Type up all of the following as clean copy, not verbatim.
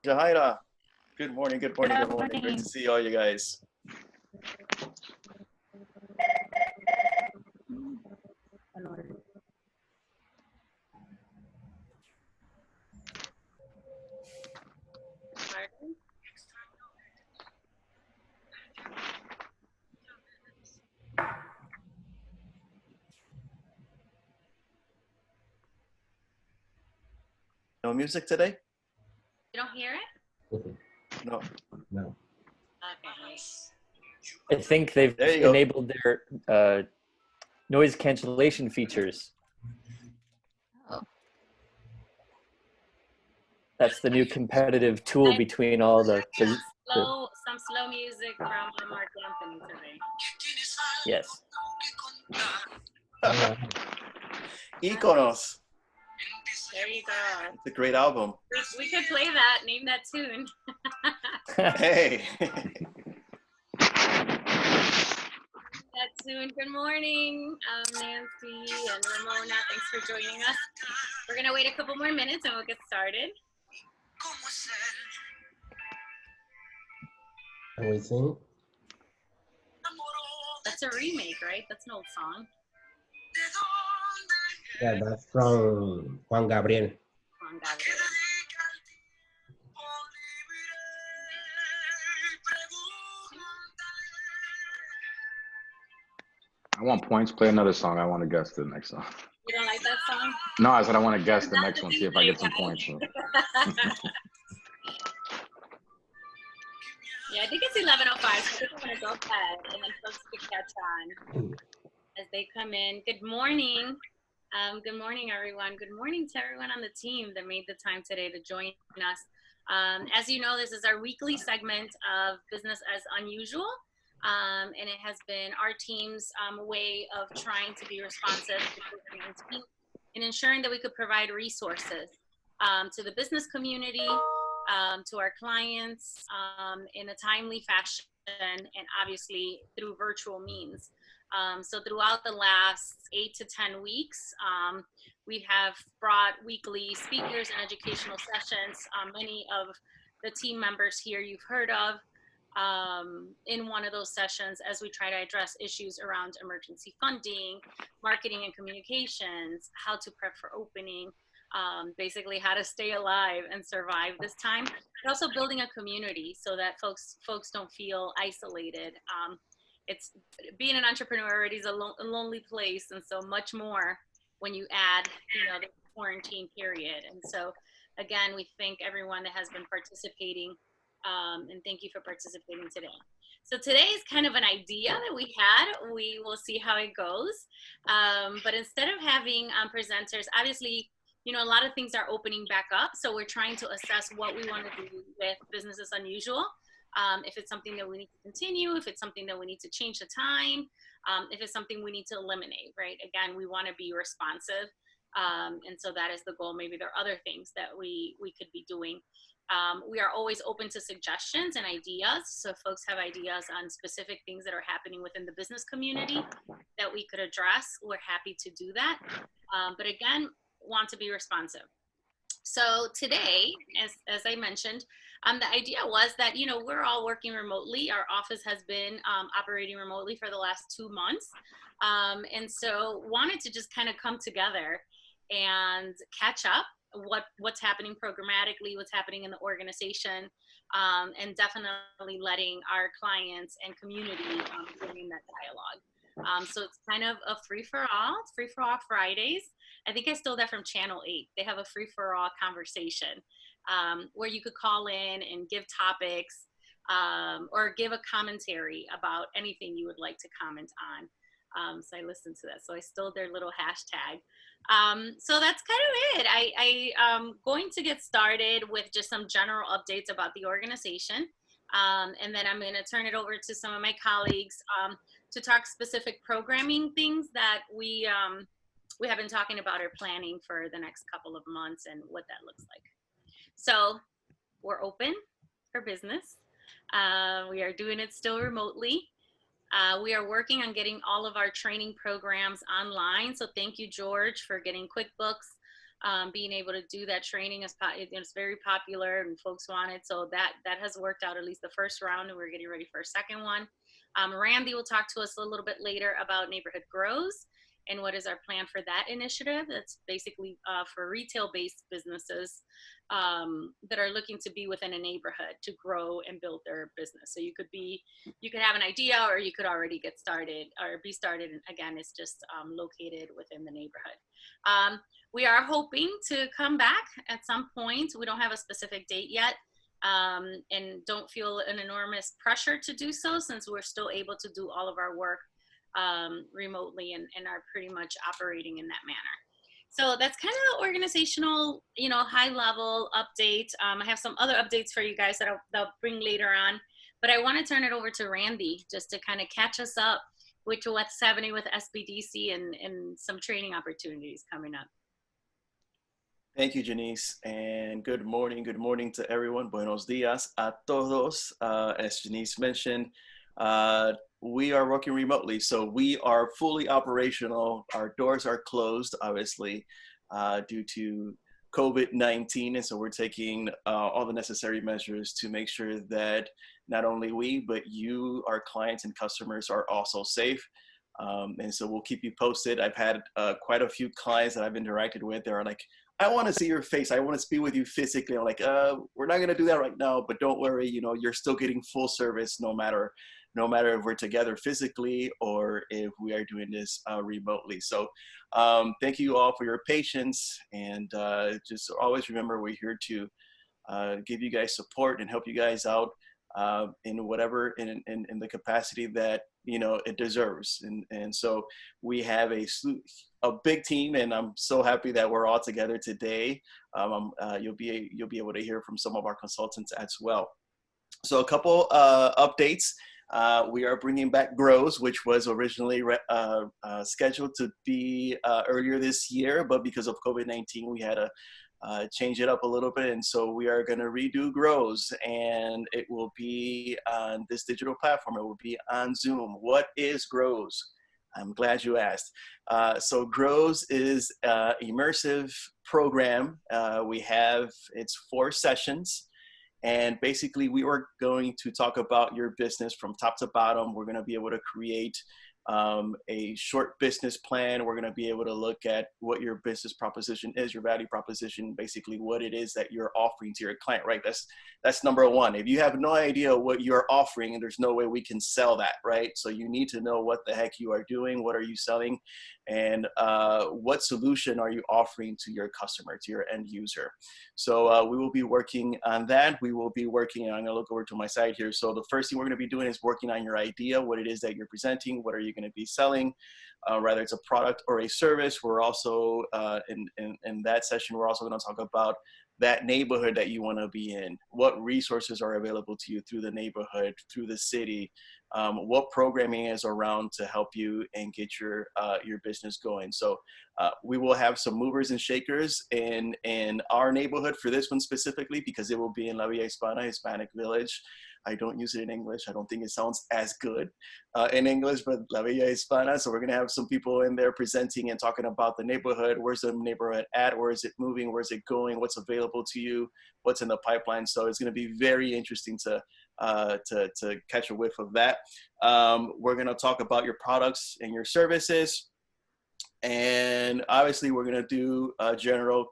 Jahaira. Good morning, good morning, Good good morning. Great morning. to see all you guys. No music today? You don't hear it? No. No. Okay. I think they've There you go. enabled their noise cancellation features. Oh. That's the new competitive tool between all the Some slow music from Mark Anthony today. yes. Iconos. There you go. It's a great album. We could play that. Name that tune. Hey. That tune. Good morning, Nancy and Ramona. Thanks for joining us. We're gonna wait a couple more minutes and we'll get started. Can we sing? That's a remake, right? That's an old song. Yeah, that's from Juan Gabriel. Juan Gabriel. I want points. Play another song. I want to guess the next song. You don't like that song? No, I said I want to guess the next one. See if I get some points. Yeah, I think it's 11:05, so I think I'm gonna go ahead and then folks can catch on as they come in. Good morning. Good morning, everyone. Good morning to everyone on the team that made the time today to join us. As you know, this is our weekly segment of Business as Unusual, and it has been our team's way of trying to be responsive to COVID-19 and ensuring that we could provide resources to the business community, to our clients in a timely fashion, and obviously through virtual means. So throughout the last 8 to 10 weeks, we have brought weekly speakers and educational sessions. Many of the team members here you've heard of in one of those sessions as we try to address issues around emergency funding, marketing and communications, how to prep for opening, basically how to stay alive and survive this time, but also building a community so that folks don't feel isolated. It's being an entrepreneur already is a lonely place, and so much more when you add, the quarantine period. And so, again, we thank everyone that has been participating, and thank you for participating today. So today is kind of an idea that we had. We will see how it goes. But instead of having presenters, obviously, a lot of things are opening back up. So we're trying to assess what we want to do with Business as Unusual. If it's something that we need to continue, if it's something that we need to change the time, if it's something we need to eliminate, right? Again, we want to be responsive. And so that is the goal. Maybe there are other things that we could be doing. We are always open to suggestions and ideas. So if folks have ideas on specific things that are happening within the business community that we could address, we're happy to do that. But again, want to be responsive. So today, as I mentioned, the idea was that, we're all working remotely. Our office has been operating remotely for the last 2 months. And so wanted to just kind of come together and catch up what's happening programmatically, what's happening in the organization, and definitely letting our clients and community join in that dialogue. So it's kind of a free-for-all Fridays. I think I stole that from Channel 8. They have a free-for-all conversation where you could call in and give topics or give a commentary about anything you would like to comment on. So I listened to that. So I stole their little hashtag. So that's kind of it. I'm going to get started with just some general updates about the organization. And then I'm going to turn it over to some of my colleagues to talk specific programming things that we have been talking about or planning for the next couple of months and what that looks like. So we're open for business. We are doing it still remotely. We are working on getting all of our training programs online. So thank you, George, for getting QuickBooks being able to do that training it's very popular and folks want it. So that has worked out, at least the first round, and we're getting ready for a second one. Randy will talk to us a little bit later about Neighborhood Grows and what is our plan for that initiative. That's basically for retail-based businesses that are looking to be within a neighborhood to grow and build their business. So you could have an idea, or you could already get started or be started. And again, it's just located within the neighborhood. We are hoping to come back at some point. We don't have a specific date yet, and don't feel an enormous pressure to do so, since we're still able to do all of our work remotely and are pretty much operating in that manner. So that's kind of the organizational, high level update. I have some other updates for you guys that I'll bring later on, but I want to turn it over to Randy just to kind of catch us up with what's happening with SBDC and some training opportunities coming up. Thank you, Janice, and good morning to everyone. Buenos dias a todos. As Janice mentioned, we are working remotely, so we are fully operational. Our doors are closed, obviously, due to COVID-19, and so we're taking all the necessary measures to make sure that not only we, but you, our clients and customers, are also safe. And so we'll keep you posted. I've had quite a few clients that I've interacted with. They're like, I want to see your face. I want to speak with you physically. I'm like, we're not going to do that right now, but don't worry. You're still getting full service no matter if we're together physically or if we are doing this remotely. So thank you all for your patience, and just always remember we're here to give you guys support and help you guys out in whatever in the capacity that it deserves. And so we have a big team, and I'm so happy that we're all together today. You'll be able to hear from some of our consultants as well. So a couple updates. We are bringing back Grows, which was originally scheduled to be earlier this year, but because of COVID-19, we had to change it up a little bit. And so we are going to redo Grows, and it will be on this digital platform. It will be on Zoom. What is Grows? I'm glad you asked. So Grows is an immersive program. It's 4 sessions. And basically, we are going to talk about your business from top to bottom. We're going to be able to create a short business plan. We're going to be able to look at what your business proposition is, your value proposition, basically what it is that you're offering to your client, right? That's number one. If you have no idea what you're offering, and there's no way we can sell that, right? So you need to know what the heck you are doing, what are you selling, and what solution are you offering to your customer, to your end user. So we will be working on that. We will be working, and I'm going to look over to my side here. So the first thing we're going to be doing is working on your idea, what it is that you're presenting, what are you going to be selling, whether it's a product or a service. We're also, in that session, we're also going to talk about that neighborhood that you want to be in, what resources are available to you through the neighborhood, through the city, what programming is around to help you and get your business going. So we will have some movers and shakers in our neighborhood for this one specifically, because it will be in La Villa Hispana, Hispanic Village. I don't use it in English. I don't think it sounds as good in English, but La Villa Hispana. So we're going to have some people in there presenting and talking about the neighborhood. Where's the neighborhood at? Where is it moving? Where's it going? What's available to you? What's in the pipeline? So it's going to be very interesting to catch a whiff of that. We're going to talk about your products and your services. And obviously we're going to do a general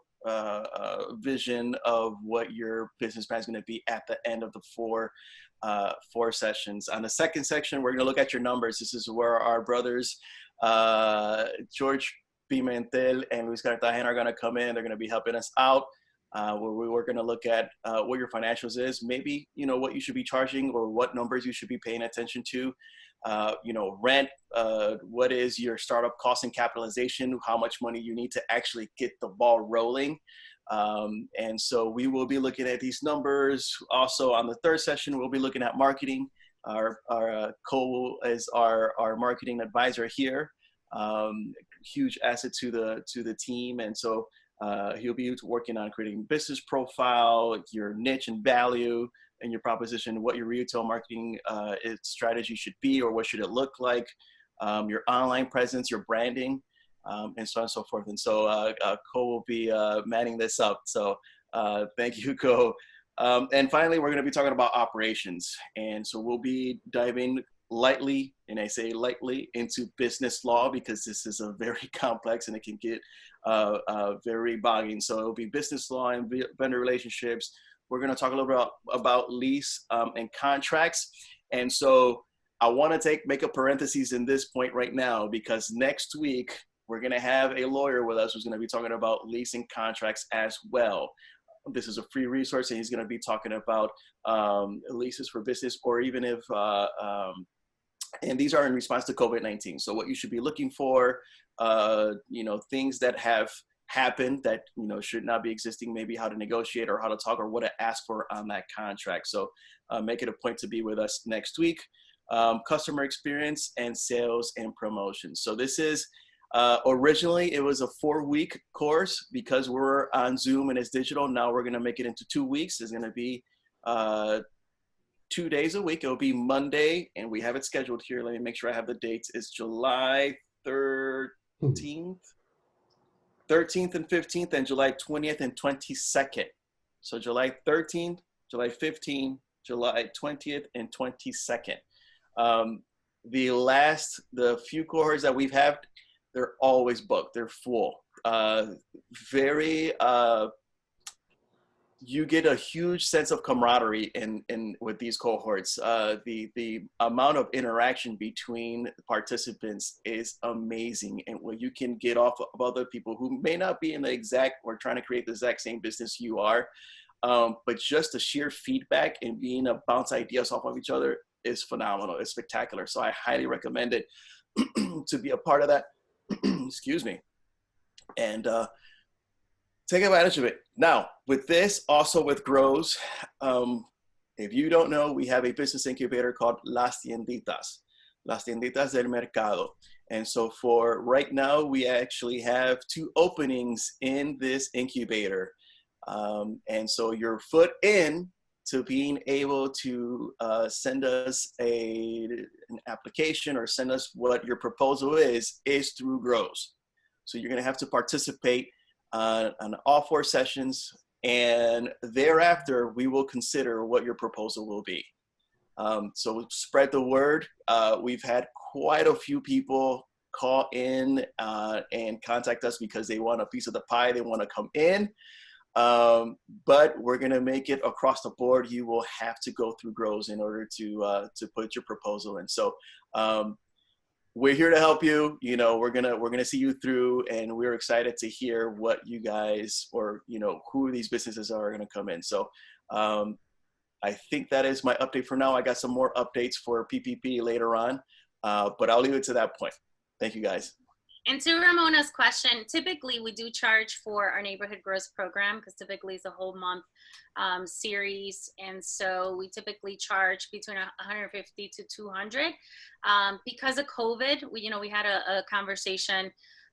vision of what your business plan is going to be at the end of the four sessions. On the second section, we're going to look at your numbers. This is where our brothers, George Pimentel and Luis Cartagena, are going to come in. They're going to be helping us out. Where we're going to look at what your financials is, maybe, what you should be charging or what numbers you should be paying attention to. Rent, what is your startup cost and capitalization, how much money you need to actually get the ball rolling. And so we will be looking at these numbers. Also on the third session, we'll be looking at marketing. Our Cole is our marketing advisor here. Huge asset to the team. And so he'll be working on creating business profile, your niche and value, and your proposition, what your retail marketing strategy should be, or what should it look like, your online presence, your branding. and so on and so forth. And so Co will be manning this up. So thank you, Co. And finally, we're going to be talking about operations. And so we'll be diving lightly, and I say lightly, into business law, because this is a very complex and it can get very bogging. So it'll be business law and vendor relationships. We're going to talk a little bit about lease and contracts. And so I want to make a parenthesis in this point right now, because next week we're going to have a lawyer with us who's going to be talking about leasing contracts as well. This is a free resource, and he's going to be talking about leases for business, or even if, and these are in response to COVID-19. So what you should be looking for, things that have happened that, should not be existing, maybe how to negotiate or how to talk or what to ask for on that contract. So make it a point to be with us next week. Customer experience and sales and promotions. So this is, originally it was a 4-week course. Because we're on Zoom and it's digital, now we're going to make it into 2 weeks. It's going to be 2 days a week. It'll be Monday, and we have it scheduled here. Let me make sure I have the dates. It's July 13th and 15th, and July 20th and 22nd. So July 13th, July 15th, July 20th, and 22nd. The few cohorts that we've had, they're always booked. They're full. You get a huge sense of camaraderie in with these cohorts. The amount of interaction between participants is amazing, and what you can get off of other people who may not be in the exact or trying to create the exact same business you are, but just the sheer feedback and being able to bounce ideas off of each other is phenomenal. It's spectacular. So I highly recommend it to be a part of that. Excuse me. And take advantage of it. Now, with this, also with Grows, if you don't know, we have a business incubator called Las Tienditas del Mercado. And so for right now, we actually have 2 openings in this incubator. And so your foot in to being able to send us an application or send us what your proposal is through Grows. So you're going to have to participate on all 4 sessions, and thereafter we will consider what your proposal will be. So spread the word. We've had quite a few people call in and contact us because they want a piece of the pie. They want to come in. But we're going to make it across the board. You will have to go through Grows in order to put your proposal in. So we're here to help you. We're gonna see you through, and we're excited to hear what you guys, or who these businesses are going to come in. So I think that is my update for now. I got some more updates for PPP later on, but I'll leave it to that point. Thank you, guys. And to Ramona's question, typically we do charge for our Neighborhood Grows program, because typically it's a whole month series. And so we typically charge between 150 to 200. Because of COVID, we had a conversation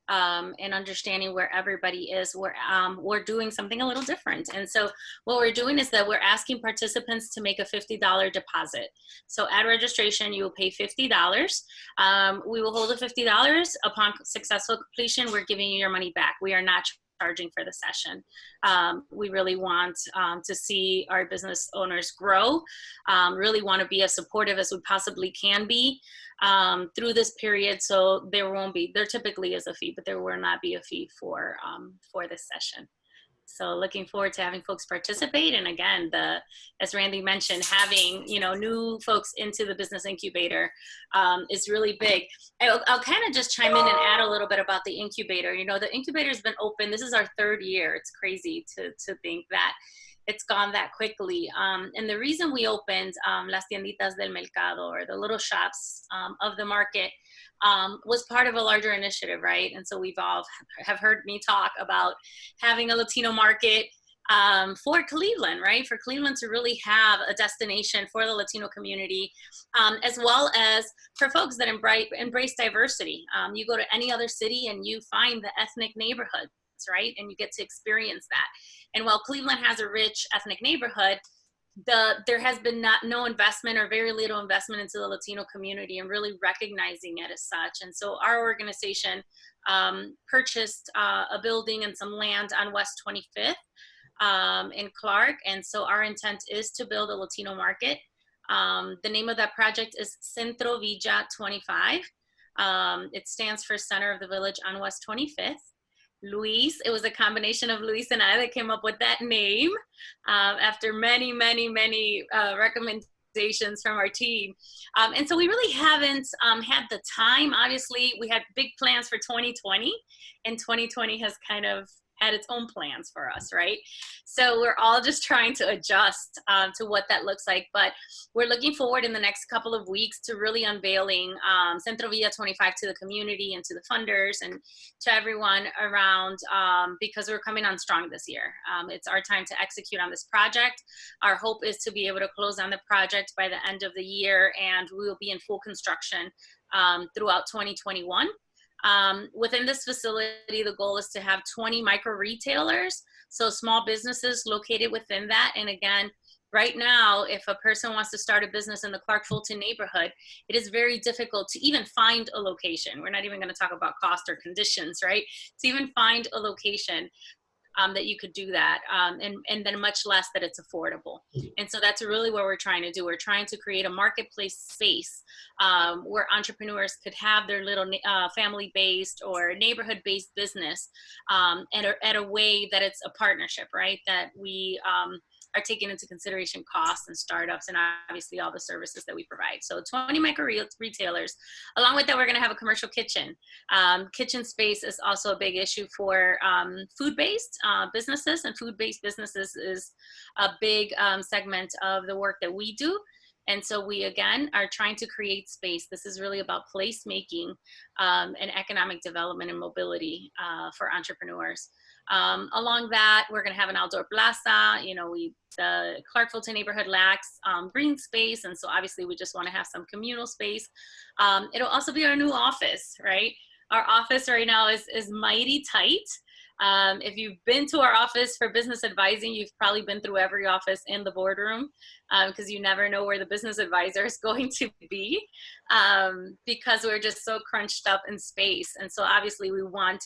and understanding where everybody is. We're doing something a little different. And so what we're doing is that we're asking participants to make a $50 deposit. So at registration, you will pay $50. We will hold the $50. Upon successful completion, we're giving you your money back. We are not charging for the session. We really want to see our business owners grow, really want to be as supportive as we possibly can be through this period. So there typically is a fee, but there will not be a fee for this session. So looking forward to having folks participate. And again, as Randy mentioned, having new folks into the business incubator is really big. I'll kind of just chime in and add a little bit about the incubator. The incubator has been open. This is our 3rd year. It's crazy to think that it's gone that quickly. And the reason we opened Las Tienditas del Mercado, or the little shops of the market, was part of a larger initiative, right? And so we've all have heard me talk about having a Latino market for Cleveland, right? For Cleveland to really have a destination for the Latino community, as well as for folks that embrace diversity. You go to any other city and you find the ethnic neighborhood, right? And you get to experience that. And while Cleveland has a rich ethnic neighborhood, there has been no investment or very little investment into the Latino community and really recognizing it as such. And so our organization purchased a building and some land on West 25th in Clark. And so our intent is to build a Latino market. The name of that project is Centro Villa 25. It stands for Center of the Village on West 25th. Luis, it was a combination of Luis and I that came up with that name after many recommendations from our team. And so we really haven't had the time. Obviously, we had big plans for 2020, and 2020 has kind of had its own plans for us, right? So we're all just trying to adjust to what that looks like. But we're looking forward in the next couple of weeks to really unveiling Centro Villa 25 to the community and to the funders and to everyone around because we're coming on strong this year. It's our time to execute on this project. Our hope is to be able to close on the project by the end of the year, and we will be in full construction throughout 2021. Within this facility, the goal is to have 20 micro retailers, so small businesses located within that. And again, right now, if a person wants to start a business in the Clark-Fulton neighborhood, it is very difficult to even find a location. We're not even going to talk about cost or conditions, right? To even find a location that you could do that, and then much less that it's affordable. And so that's really what we're trying to do. We're trying to create a marketplace space where entrepreneurs could have their little family-based or neighborhood-based business at a way that it's a partnership, right? That we are taking into consideration costs and startups and obviously all the services that we provide. So 20 micro retailers. Along with that, we're going to have a commercial kitchen. Kitchen space is also a big issue for food-based businesses, and food-based businesses is a big segment of the work that we do. And so we, again, are trying to create space. This is really about placemaking and economic development and mobility for entrepreneurs. Along that, we're going to have an outdoor plaza. You know, the Clark-Fulton neighborhood lacks green space, and so obviously we just want to have some communal space. It'll also be our new office, right? Our office right now is mighty tight. If you've been to our office for business advising, you've probably been through every office in the boardroom because you never know where the business advisor is going to be because we're just so crunched up in space. And so obviously we want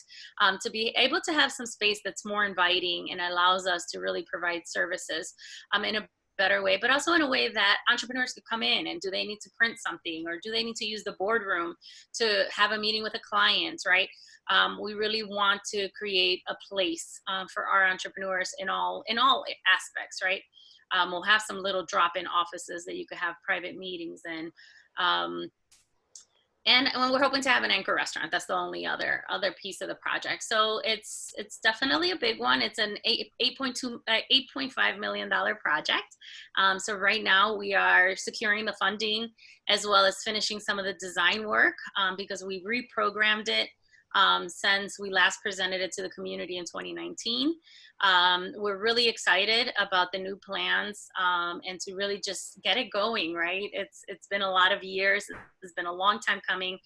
to be able to have some space that's more inviting and allows us to really provide services in a better way, but also in a way that entrepreneurs could come in and do they need to print something or do they need to use the boardroom to have a meeting with a client, right? We really want to create a place for our entrepreneurs in all aspects, right? We'll have some little drop-in offices that you could have private meetings in. And we're hoping to have an anchor restaurant. That's the only other piece of the project. So it's definitely a big one. It's an $8.5 million project. So right now we are securing the funding as well as finishing some of the design work because we reprogrammed it since we last presented it to the community in 2019. We're really excited about the new plans and to really just get it going, right? It's been a lot of years. It's been a long time coming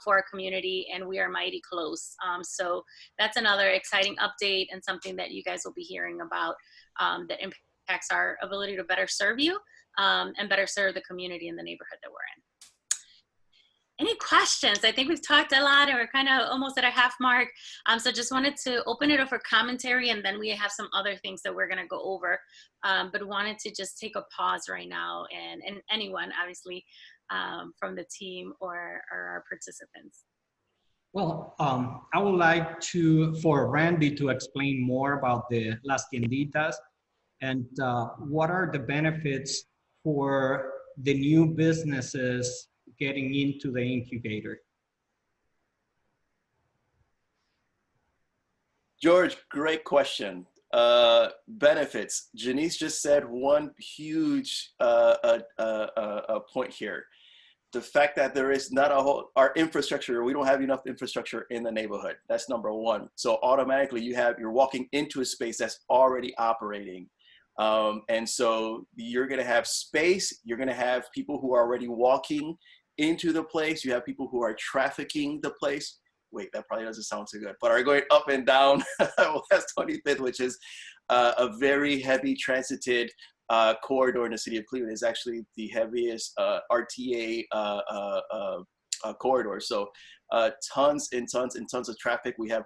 for our community, and we are mighty close. So that's another exciting update and something that you guys will be hearing about that impacts our ability to better serve you and better serve the community in the neighborhood that we're in. Any questions? I think we've talked a lot and we're kind of almost at a half mark. So just wanted to open it up for commentary, and then we have some other things that we're going to go over. But wanted to just take a pause right now and anyone obviously from the team or our participants. Well, I would like for Randy to explain more about the Las Tienditas and what are the benefits for the new businesses getting into the incubator. George, great question. Benefits. Janice just said one huge point here. The fact that there is not our infrastructure, we don't have enough infrastructure in the neighborhood. That's number one. So automatically you're walking into a space that's already operating. And so you're going to have space. You're going to have people who are already walking into the place. You have people who are trafficking the place. Wait, that probably doesn't sound so good, but are going up and down West 25th, which is a very heavy transited corridor in the city of Cleveland. It's actually the heaviest RTA corridor. So tons and tons and tons of traffic. We have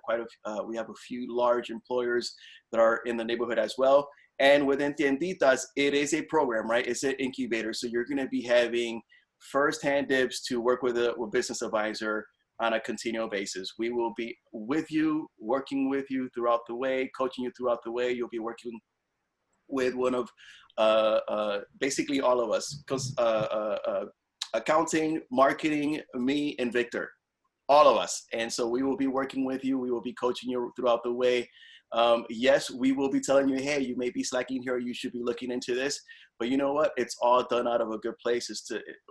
we have a few large employers that are in the neighborhood as well. And within Tienditas, it is a program, right? It's an incubator. So you're going to be having firsthand dibs to work with a business advisor on a continual basis. We will be with you, working with you throughout the way, coaching you throughout the way. You'll be working with one of basically all of us, because accounting, marketing, me, and Victor, all of us. And so we will be working with you. We will be coaching you throughout the way. Yes, we will be telling you, hey, you may be slacking here. You should be looking into this. But you know what? It's all done out of a good place.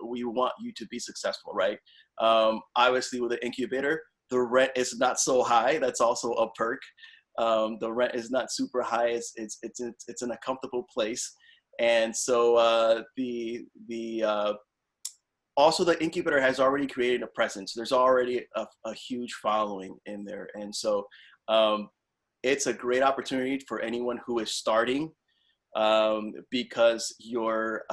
We want you to be successful, right? Obviously, with the incubator, the rent is not so high. That's also a perk. The rent is not super high. It's in a comfortable place. And so also the incubator has already created a presence. There's already a huge following in there. And so it's a great opportunity for anyone who is starting, because your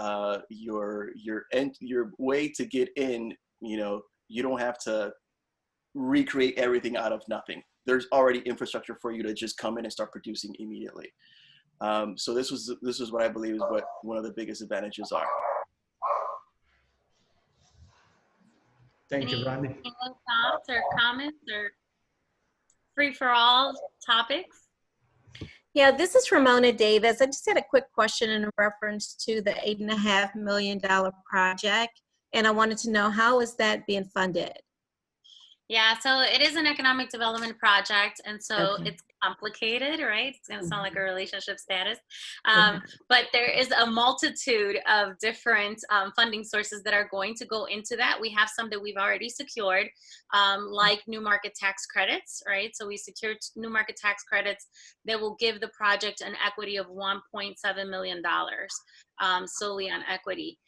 way to get in, you don't have to recreate everything out of nothing. There's already infrastructure for you to just come in and start producing immediately. So this was what I believe is what one of the biggest advantages are. Thank you, Randy. Any thoughts or comments or free for all topics? Yeah, this is Ramona Davis. I just had a quick question in reference to the $8.5 million project, and I wanted to know, how is that being funded? Yeah, so it is an economic development project, and so Okay. it's complicated, right? It's gonna sound like a relationship status. Okay. But there is a multitude of different funding sources that are going to go into that. We have some that we've already secured, like new market tax credits, right? So we secured new market tax credits that will give the project an equity of $1.7 million, solely on equity.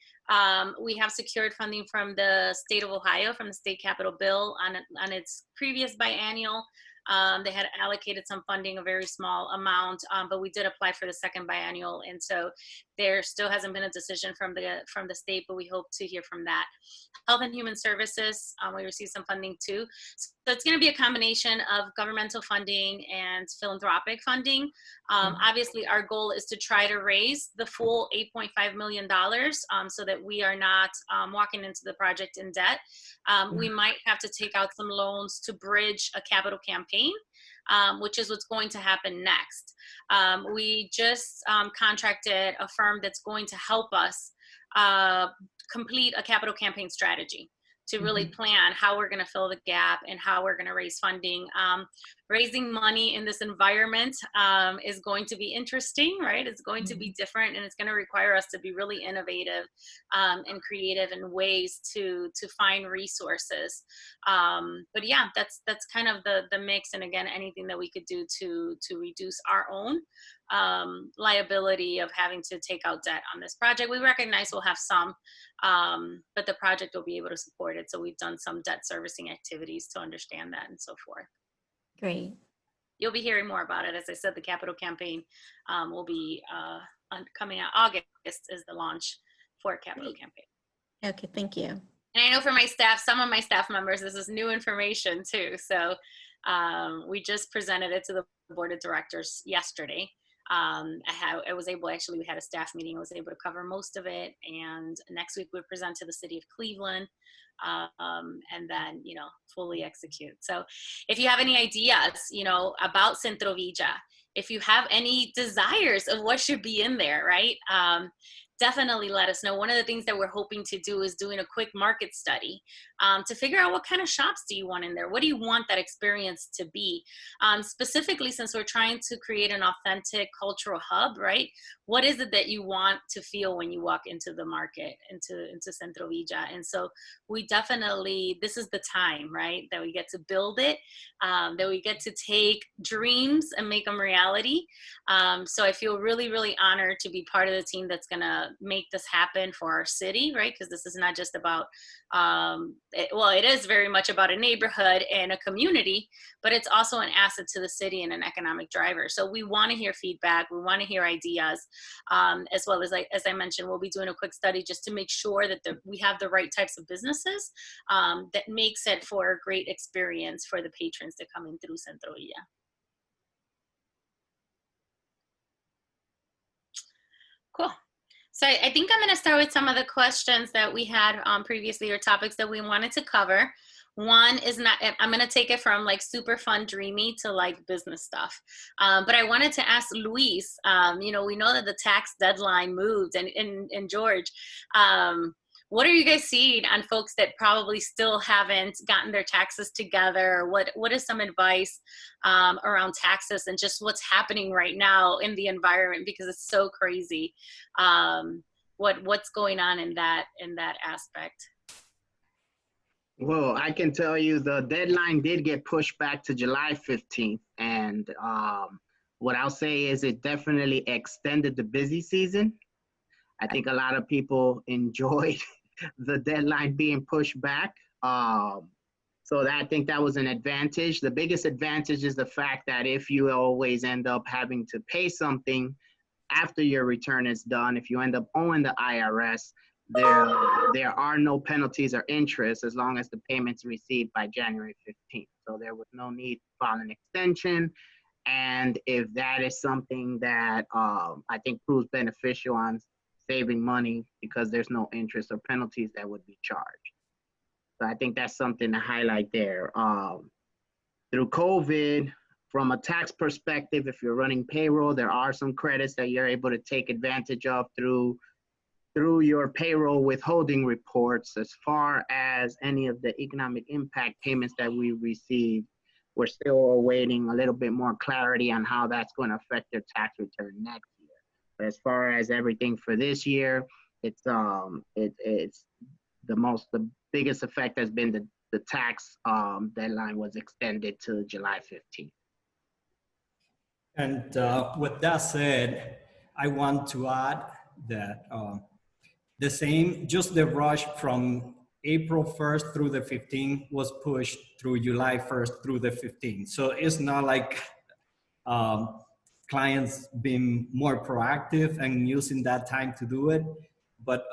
We have secured funding from the state of Ohio, from the state capital bill on its previous biennial. They had allocated some funding, a very small amount, but we did apply for the second biennial, and so there still hasn't been a decision from the state, but we hope to hear from that. Health and Human Services, we received some funding too. So it's going to be a combination of governmental funding and philanthropic funding. Obviously, our goal is to try to raise the full $8.5 million so that we are not walking into the project in debt. We might have to take out some loans to bridge a capital campaign, which is what's going to happen next. We just contracted a firm that's going to help us complete a capital campaign strategy to really plan how we're going to fill the gap and how we're going to raise funding. Raising money in this environment is going to be interesting, right? It's going to be different, and it's going to require us to be really innovative and creative in ways to find resources. But yeah, that's kind of the mix. And again, anything that we could do to reduce our own liability of having to take out debt on this project. We recognize we'll have some, but the project will be able to support it. So we've done some debt servicing activities to understand that and so forth. Great. You'll be hearing more about it. As I said, the capital campaign will be coming out. August is the launch for capital campaign. Okay, thank you. And I know for my staff, some of my staff members, this is new information too. So we just presented it to the board of directors yesterday. I was able, actually, we had a staff meeting. I was able to cover most of it. And next week we present to the city of Cleveland, and then, fully execute. So if you have any ideas, about Centro Villa, if you have any desires of what should be in there, right? Definitely let us know. One of the things that we're hoping to do is doing a quick market study to figure out what kind of shops do you want in there? What do you want that experience to be? Specifically, since we're trying to create an authentic cultural hub, right? What is it that you want to feel when you walk into the market, into Centro Villa? And so we definitely, this is the time, right? That we get to build it, that we get to take dreams and make them reality. So I feel really, really honored to be part of the team that's gonna make this happen for our city, right? Because this is not just about, it is very much about a neighborhood and a community, but it's also an asset to the city and an economic driver. So we want to hear feedback. We want to hear ideas, as well as, like, as I mentioned, we'll be doing a quick study just to make sure that we have the right types of businesses that makes it for a great experience for the patrons that come in through Centro Villa. Cool. So I think I'm going to start with some of the questions that we had previously, or topics that we wanted to cover. One is I'm going to take it from like super fun, dreamy to like business stuff. But I wanted to ask Luis, we know that the tax deadline moved, and George, what are you guys seeing on folks that probably still haven't gotten their taxes together? What is some advice around taxes and just what's happening right now in the environment, because it's so crazy? What's going on in that aspect? Well, I can tell you the deadline did get pushed back to July 15th. And what I'll say is it definitely extended the busy season. I think a lot of people enjoyed the deadline being pushed back. So I think that was an advantage. The biggest advantage is the fact that if you always end up having to pay something after your return is done, if you end up owing the IRS, there are no penalties or interest as long as the payment's received by January 15th. So there was no need to file an extension. And if that is something that I think proves beneficial on saving money, because there's no interest or penalties that would be charged. So I think that's something to highlight there. Through COVID, from a tax perspective, if you're running payroll, there are some credits that you're able to take advantage of through your payroll withholding reports. As far as any of the economic impact payments that we received, we're still awaiting a little bit more clarity on how that's going to affect their tax return next year. But as far as everything for this year, it's the biggest effect has been the tax deadline was extended to July 15th. And with that said, I want to add that just the rush from April 1st through the 15th was pushed through July 1st through the 15th. So it's not like clients being more proactive and using that time to do it. But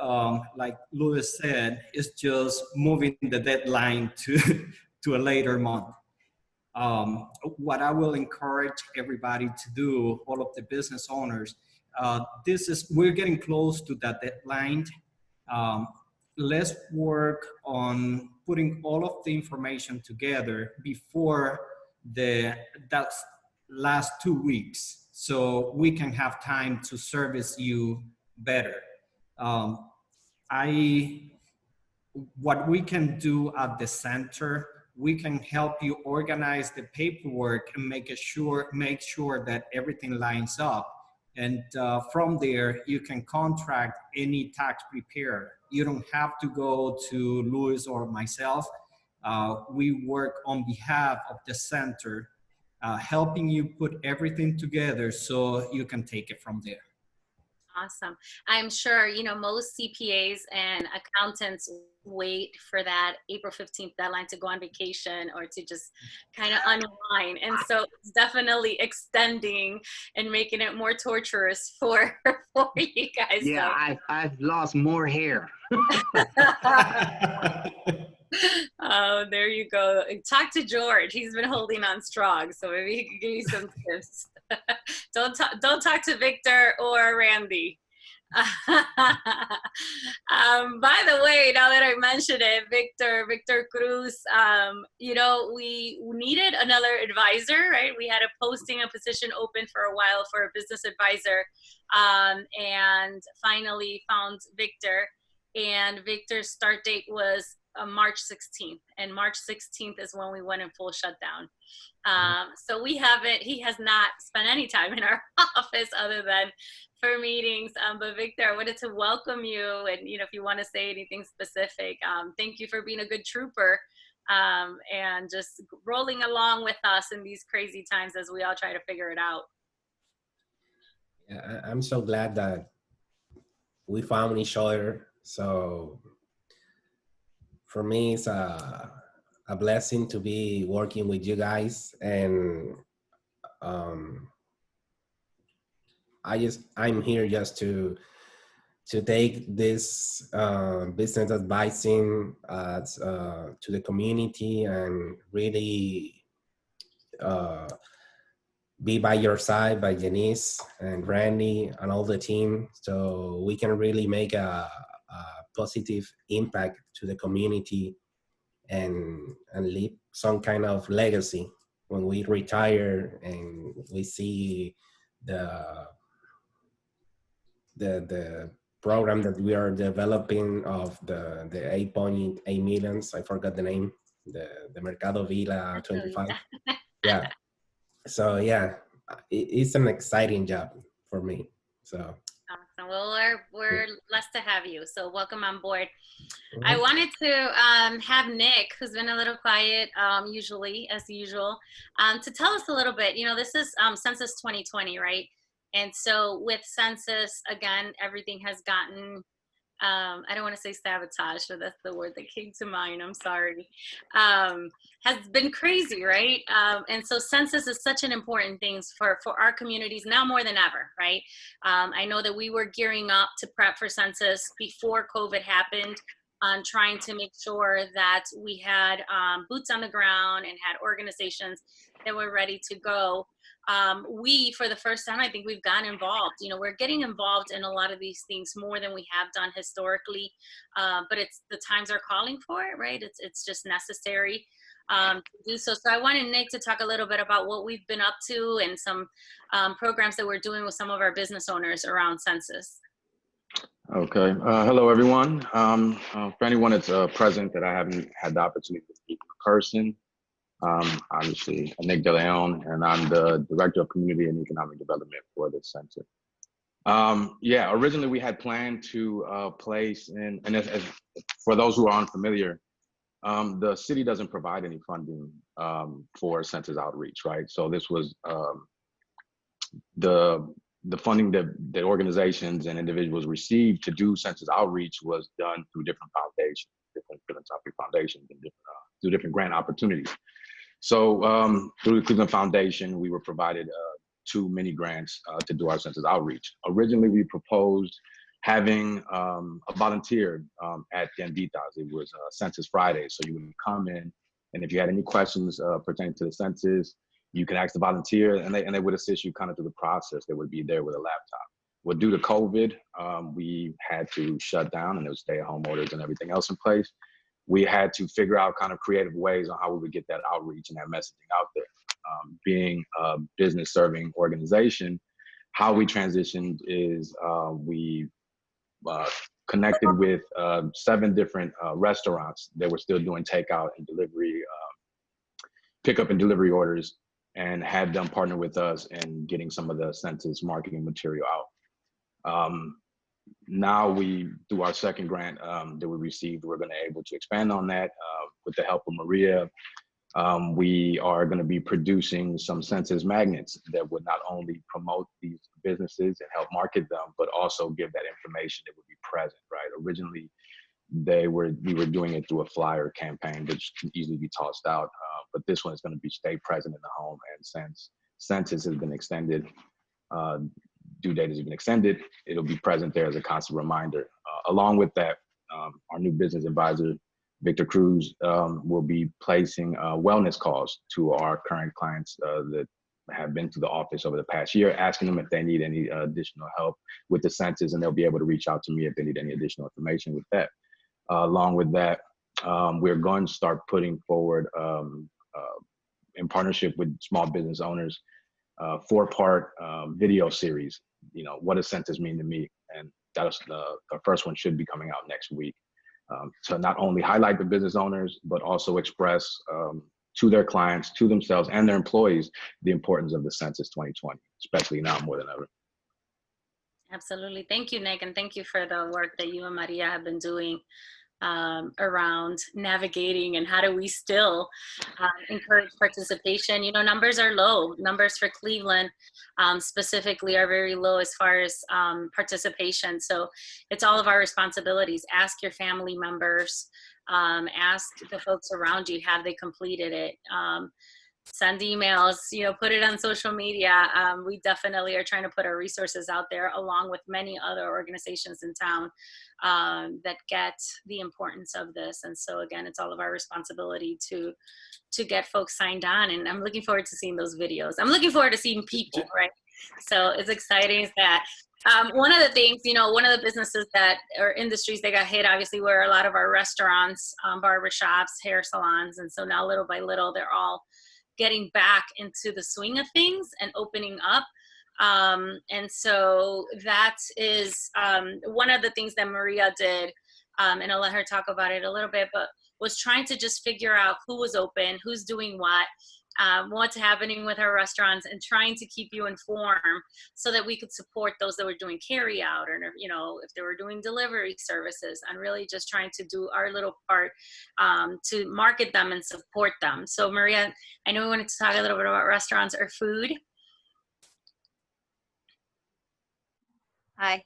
like Louis said, it's just moving the deadline to a later month. What I will encourage everybody to do, all of the business owners, we're getting close to that deadline. Let's work on putting all of the information together before that last 2 weeks, so we can have time to service you better. What we can do at the center, we can help you organize the paperwork and make sure that everything lines up. And from there, you can contract any tax preparer. You don't have to go to Louis or myself. We work on behalf of the center, helping you put everything together so you can take it from there. Awesome. I'm sure, most CPAs and accountants wait for that April 15th deadline to go on vacation or to just kind of unwind. And so it's definitely extending and making it more torturous for you guys. Yeah, I've lost more hair. Oh, there you go. Talk to George. He's been holding on strong, so maybe he could give you some tips. Don't talk to Victor or Randy. By the way, now that I mentioned it, Victor Cruz, we needed another advisor, right? We had a position open for a while for a business advisor, and finally found Victor. And Victor's start date was March 16th, and March 16th is when we went in full shutdown. So he has not spent any time in our office other than for meetings. But Victor, I wanted to welcome you, and if you want to say anything specific, thank you for being a good trooper, and just rolling along with us in these crazy times as we all try to figure it out. Yeah, I'm so glad that we found each other. So for me, it's a blessing to be working with you guys. And I'm here just to take this business advising to the community and really be by your side, by Janice and Randy and all the team, so we can really make a positive impact to the community and leave some kind of legacy when we retire and we see the program that we are developing of the 8.8 millions. I forgot the name, the Mercado Vila 25. Yeah. So yeah, it's an exciting job for me. So awesome. Well, we're blessed to have you. So welcome on board. mm-hmm. I wanted to have Nick, who's been a little quiet, usually as usual, to tell us a little bit. You know, this is Census 2020, right? And so with Census, again, everything has gotten, I don't want to say sabotage, but that's the word that came to mind. I'm sorry. Has been crazy, right? And so Census is such an important thing for our communities now more than ever, right? I know that we were gearing up to prep for Census before COVID happened, trying to make sure that we had boots on the ground and had organizations that were ready to go. We, for the first time, I think we've gotten involved. You know, we're getting involved in a lot of these things more than we have done historically, but it's the times are calling for it, right? It's just necessary to do so. So I wanted Nick to talk a little bit about what we've been up to and some programs that we're doing with some of our business owners around Census. Okay. Hello, everyone. For anyone that's present that I haven't had the opportunity to meet in person, obviously, Nick De Leon, and I'm the Director of Community and Economic Development for the center. Yeah, originally we had planned to place in, and as for those who are unfamiliar, the city doesn't provide any funding for census outreach, right? So this was the funding that organizations and individuals received to do census outreach was done through different foundations, different philanthropic foundations, and through different grant opportunities. So through the Cleveland Foundation, we were provided 2 mini grants to do our census outreach. Originally, we proposed having a volunteer at Tienditas. It was Census Friday, so you would come in, and if you had any questions pertaining to the census, you can ask the volunteer, and they would assist you kind of through the process. They would be there with a laptop. Well, due to COVID, we had to shut down, and there was stay-at-home orders and everything else in place. We had to figure out kind of creative ways on how we would get that outreach and that messaging out there. Being a business serving organization, how we transitioned is we connected with 7 different restaurants that were still doing takeout and delivery, pickup and delivery orders, and had them partner with us in getting some of the census marketing material out. Now we, through our second grant that we received, we're going to able to expand on that with the help of Maria. We are going to be producing some census magnets that would not only promote these businesses and help market them, but also give that information that would be present, right? Originally, we were doing it through a flyer campaign, which can easily be tossed out. But this one is going to be stay present in the home. And since census has been extended, due date has been extended, it'll be present there as a constant reminder. Along with that, our new business advisor, Victor Cruz, will be placing wellness calls to our current clients that have been to the office over the past year, asking them if they need any additional help with the census, and they'll be able to reach out to me if they need any additional information with that. Along with that, we're going to start putting forward, in partnership with small business owners, 4-part video series. You know, what does census mean to me? And that's the first one should be coming out next week. To not only highlight the business owners, but also express to their clients, to themselves and their employees, the importance of the Census 2020, especially now more than ever. Absolutely. Thank you, Nick. And thank you for the work that you and Maria have been doing around navigating and how do we still encourage participation. You know, numbers are low. Numbers for Cleveland specifically are very low as far as participation. So it's all of our responsibilities. Ask your family members, ask the folks around you, have they completed it? Send emails, you know, put it on social media. We definitely are trying to put our resources out there along with many other organizations in town that get the importance of this. And so again, it's all of our responsibility to get folks signed on. And I'm looking forward to seeing those videos. I'm looking forward to seeing people, right? So it's exciting that one of the things, you know, one of the businesses that or industries that got hit obviously were a lot of our restaurants, barbershops, hair salons. And so now little by little, they're all getting back into the swing of things and opening up. And so that is one of the things that Maria did, and I'll let her talk about it a little bit, but was trying to just figure out who was open, who's doing what's happening with our restaurants, and trying to keep you informed so that we could support those that were doing carry out, or, you know, if they were doing delivery services, and really just trying to do our little part to market them and support them. So Maria, I know we wanted to talk a little bit about restaurants or food. Hi.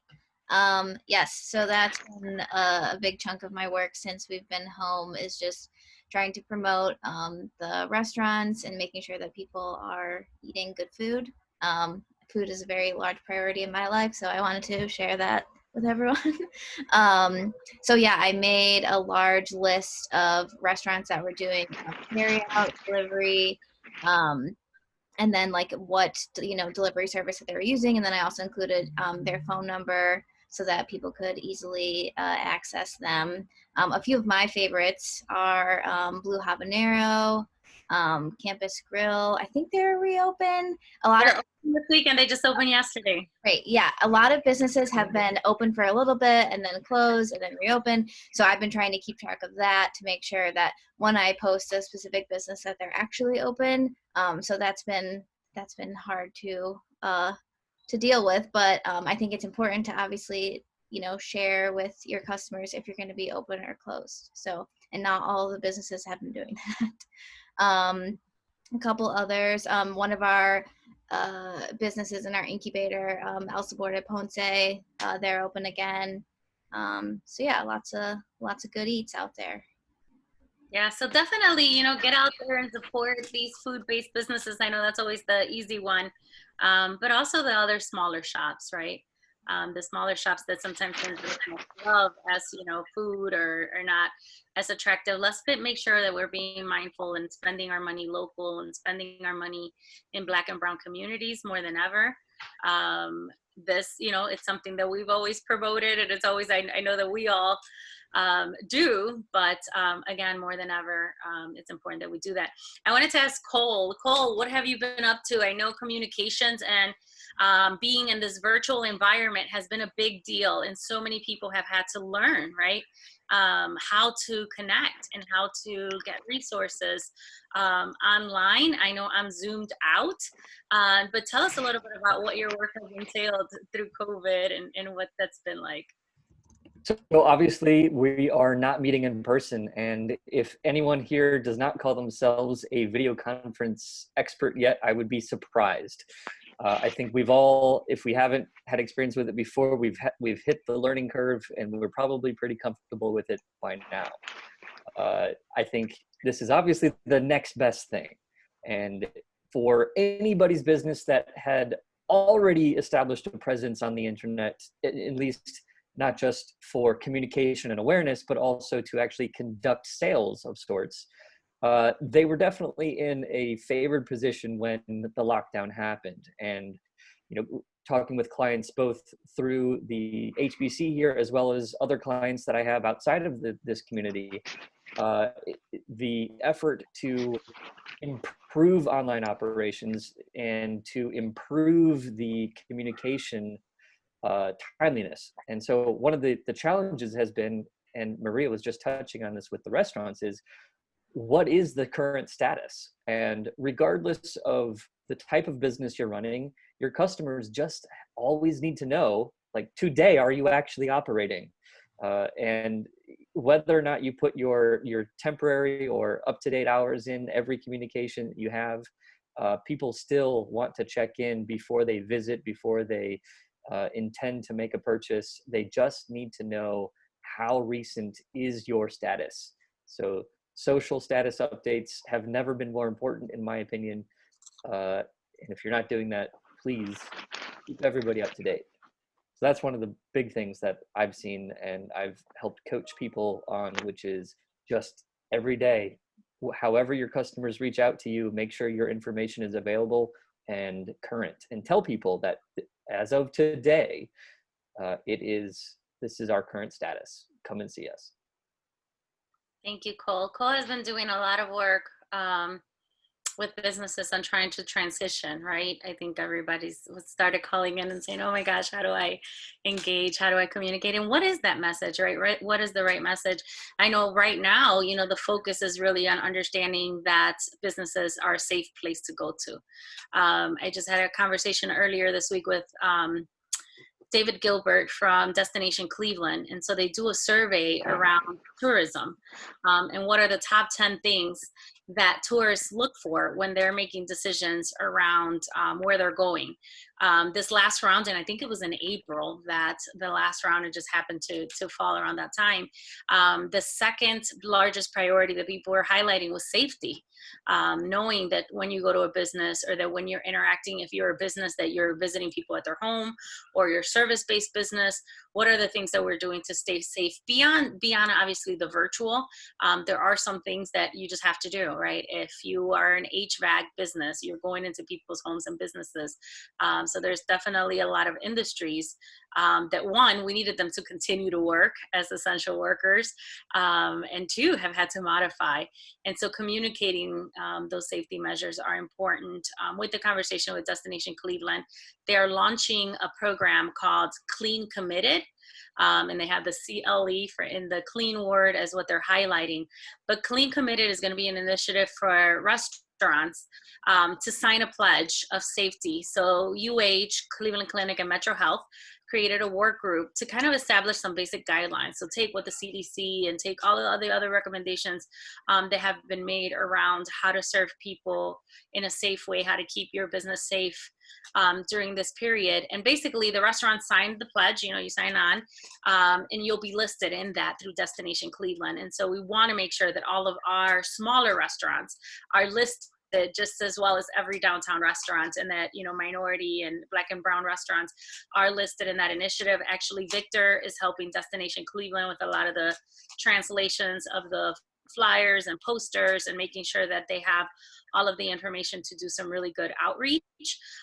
Yes, so that's been a big chunk of my work since we've been home, is just trying to promote the restaurants and making sure that people are eating good food. Food is a very large priority in my life, so I wanted to share that with everyone. So yeah, I made a large list of restaurants that were doing carry out, delivery, and then like what, you know, delivery service that they were using. And then I also included their phone number so that people could easily access them. A few of my favorites are Blue Habanero, Campus Grill. I think they're reopened. A lot of this weekend, they just opened yesterday. Great. Yeah. A lot of businesses have been open for a little bit and then closed and then reopen. So I've been trying to keep track of that to make sure that when I post a specific business that they're actually open. So that's been hard to deal with, but I think it's important to obviously, you know, share with your customers if you're going to be open or closed. So, and not all the businesses have been doing that. A couple others, one of our businesses in our incubator, El Sabor de Ponce, they're open again. So yeah, lots of good eats out there. Yeah, so definitely, you know, get out there and support these food-based businesses. I know that's always the easy one, but also the other smaller shops, right? The smaller shops that sometimes love as, you know, food or not as attractive. Let's make sure that we're being mindful and spending our money local and spending our money in Black and Brown communities more than ever. This, you know, it's something that we've always promoted, and it's always, I know that we all do, but again, more than ever, it's important that we do that. I wanted to ask Cole, what have you been up to? I know communications and being in this virtual environment has been a big deal, and so many people have had to learn, right? How to connect and how to get resources online. I know I'm zoomed out, but tell us a little bit about what your work has entailed through COVID and what that's been like. So obviously we are not meeting in person, and if anyone here does not call themselves a video conference expert yet, I would be surprised. I think we've all, if we haven't had experience with it before, we've hit the learning curve, and we're probably pretty comfortable with it by now. I think this is obviously the next best thing, and for anybody's business that had already established a presence on the internet, at least not just for communication and awareness, but also to actually conduct sales of sorts, they were definitely in a favored position when the lockdown happened. And, you know, talking with clients both through the HBC here, as well as other clients that I have outside of this community, the effort to improve online operations and to improve the communication timeliness. And so one of the challenges has been, and Maria was just touching on this with the restaurants, is what is the current status? And regardless of the type of business you're running, your customers just always need to know, like, today, are you actually operating? And whether or not you put your temporary or up-to-date hours in every communication that you have, people still want to check in before they visit, before they intend to make a purchase. They just need to know how recent is your status. So social status updates have never been more important, in my opinion. And if you're not doing that, please keep everybody up to date. So that's one of the big things that I've seen and I've helped coach people on, which is just every day, however your customers reach out to you, make sure your information is available and current, and tell people that as of today, this is our current status. Come and see us. Thank you, Cole. Cole has been doing a lot of work with businesses on trying to transition, right? I think everybody's started calling in and saying, oh my gosh, how do I engage? How do I communicate? And what is that message, right? What is the right message? I know right now, the focus is really on understanding that businesses are a safe place to go to. I just had a conversation earlier this week with David Gilbert from Destination Cleveland. And so they do a survey around tourism and what are the top 10 things that tourists look for when they're making decisions around where they're going. This last round, and I think it was in April that the last round, it just happened to fall around that time. The second largest priority that people were highlighting was safety. Knowing that when you go to a business, or that when you're interacting, if you're a business that you're visiting people at their home, or your service-based business, what are the things that we're doing to stay safe beyond obviously the virtual? There are some things that you just have to do, right? If you are an HVAC business, you're going into people's homes and businesses. So there's definitely a lot of industries that, one, we needed them to continue to work as essential workers, and two, have had to modify. And so communicating those safety measures are important. With the conversation with Destination Cleveland, they're launching a program called Clean Committed. And they have the CLE in the clean word as what they're highlighting. But Clean Committed is going to be an initiative for restaurants to sign a pledge of safety. So UH, Cleveland Clinic, and Metro Health created a work group to kind of establish some basic guidelines. So take what the CDC and take all of the other recommendations that have been made around how to serve people in a safe way, how to keep your business safe during this period. And basically the restaurants signed the pledge, you sign on, and you'll be listed in that through Destination Cleveland. And so we want to make sure that all of our smaller restaurants are listed just as well as every downtown restaurant, and that minority and Black and brown restaurants are listed in that initiative. Actually, Victor is helping Destination Cleveland with a lot of the translations of the flyers and posters, and making sure that they have all of the information to do some really good outreach.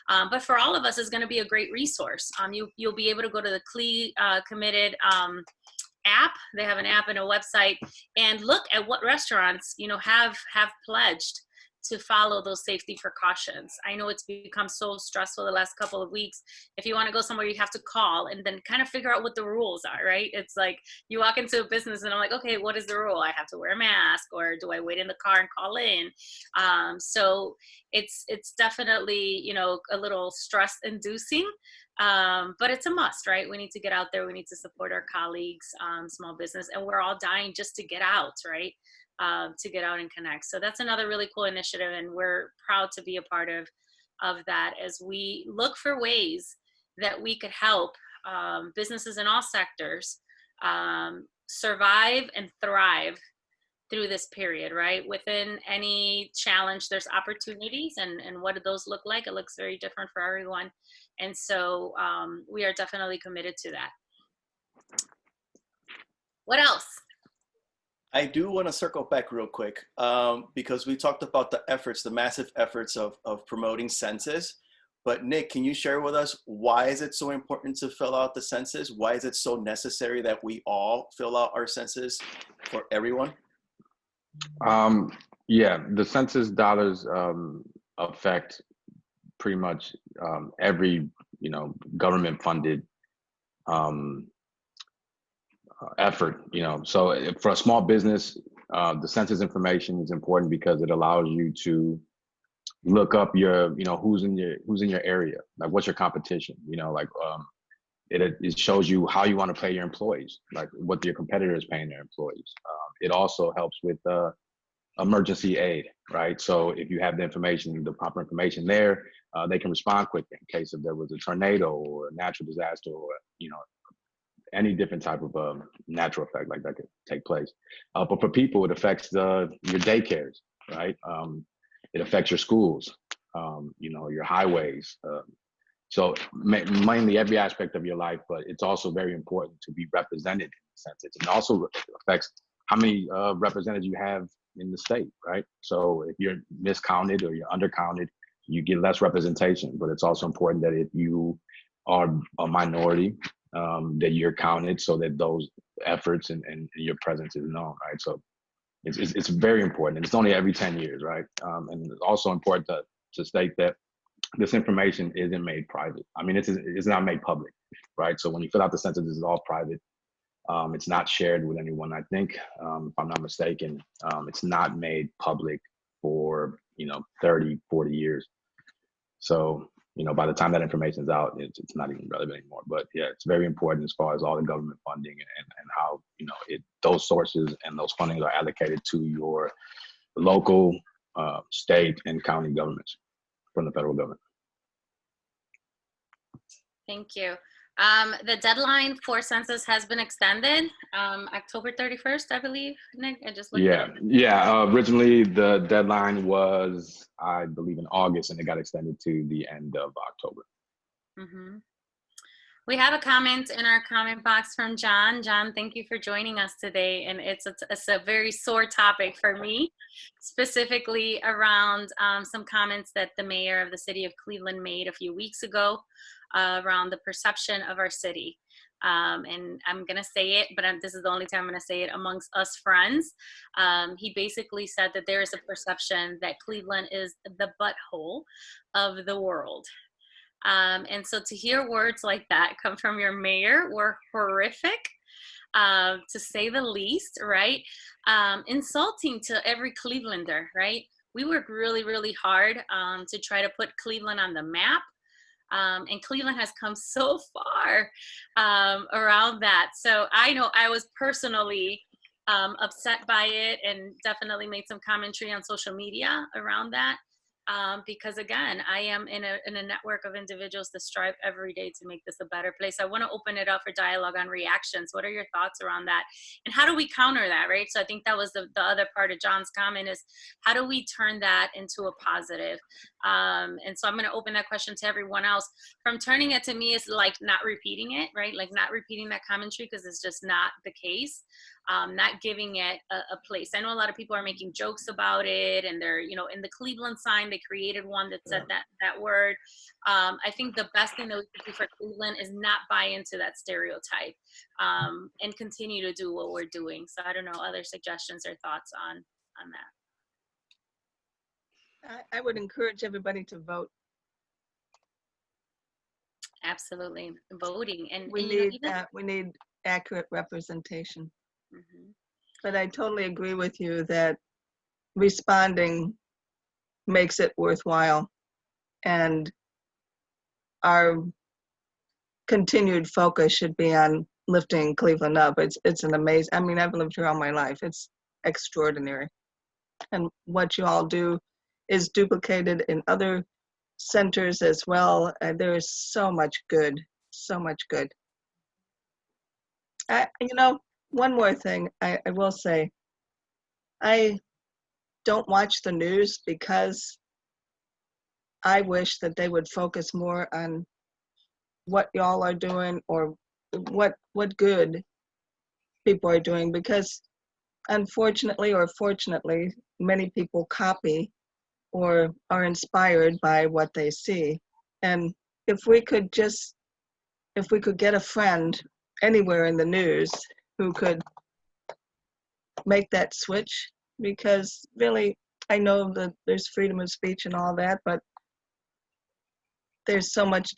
But for all of us, it's going to be a great resource. You'll be able to go to the Committed app. They have an app and a website, and look at what restaurants have pledged to follow those safety precautions. I know it's become so stressful the last couple of weeks. If you want to go somewhere, you have to call and then kind of figure out what the rules are, right? It's like you walk into a business and I'm like, okay, what is the rule? I have to wear a mask, or do I wait in the car and call in? So it's definitely, a little stress inducing, but it's a must, right? We need to get out there. We need to support our colleagues, small business, and we're all dying just to get out, right? To get out and connect. So that's another really cool initiative, and we're proud to be a part of that as we look for ways that we could help businesses in all sectors survive and thrive through this period, right? Within any challenge, there's opportunities, and what do those look like? It looks very different for everyone. And so we are definitely committed to that. What else? I do want to circle back real quick because we talked about the massive efforts of promoting census. But Nick, can you share with us, why is it so important to fill out the census? Why is it so necessary that we all fill out our census for everyone? Yeah, the census dollars affect pretty much every government funded effort. So for a small business, the census information is important because it allows you to look up your who's in your area, like what's your competition, it shows you how you want to pay your employees, like what your competitor is paying their employees. It also helps with emergency aid, right? So if you have the information, the proper information there, they can respond quickly in case if there was a tornado or a natural disaster or, you know, any different type of natural effect like that could take place. But for people, it affects your daycares, right? It affects your schools, you know, your highways. So mainly every aspect of your life, but it's also very important to be represented in the census. And also affects how many representatives you have in the state, right? So if you're miscounted or you're undercounted, you get less representation. But it's also important that if you are a minority, that you're counted so that those efforts and your presence is known, right? So it's very important. And it's only every 10 years, right? And it's also important to state that this information isn't made private. I mean, it's not made public, right? So when you fill out the census, this is all private. It's not shared with anyone. I think, if I'm not mistaken, it's not made public for, you know, 30, 40 years. So, you know, by the time that information is out, it's not even relevant anymore. But yeah, it's very important as far as all the government funding and how, you know, those sources and those fundings are allocated to your local, state and county governments from the federal government. Thank you. The deadline for census has been extended, October 31st, I believe, Nick. I just looked it up. Yeah. Originally, the deadline was, I believe, in August, and it got extended to the end of October. Mm-hmm. We have a comment in our comment box from John. John, thank you for joining us today. And it's a very sore topic for me, specifically around some comments that the mayor of the city of Cleveland made a few weeks ago around the perception of our city. And I'm going to say it, but this is the only time I'm going to say it amongst us friends. He basically said that there is a perception that Cleveland is the butthole of the world. And so to hear words like that come from your mayor were horrific, to say the least, right? Insulting to every Clevelander, right? We work really, really hard to try to put Cleveland on the map. And Cleveland has come so far around that. So I know I was personally upset by it and definitely made some commentary on social media around that. Because again, I am in a network of individuals that strive every day to make this a better place. I want to open it up for dialogue on reactions. What are your thoughts around that? And how do we counter that, right? So I think that was the other part of John's comment is how do we turn that into a positive? And so I'm going to open that question to everyone else. From turning it to me is like not repeating it, right? Like not repeating that commentary because it's just not the case. Not giving it a place. I know a lot of people are making jokes about it and they're, you know, in the Cleveland sign, they created one that said that word. I think the best thing that we can do for Cleveland is not buy into that stereotype and continue to do what we're doing. So I don't know, other suggestions or thoughts on that. I would encourage everybody to vote. Absolutely, voting. And we need accurate representation. Mm-hmm. But I totally agree with you that responding makes it worthwhile, and our continued focus should be on lifting Cleveland up. It's an amazing, I mean, I've lived here all my life. It's extraordinary. And what you all do is duplicated in other centers as well. There is so much good, so much good. You know, one more thing I will say, I don't watch the news because I wish that they would focus more on what y'all are doing or what good people are doing, because unfortunately or fortunately, many people copy or are inspired by what they see. And if we could get a friend anywhere in the news who could make that switch, because really, I know that there's freedom of speech and all that, but there's so much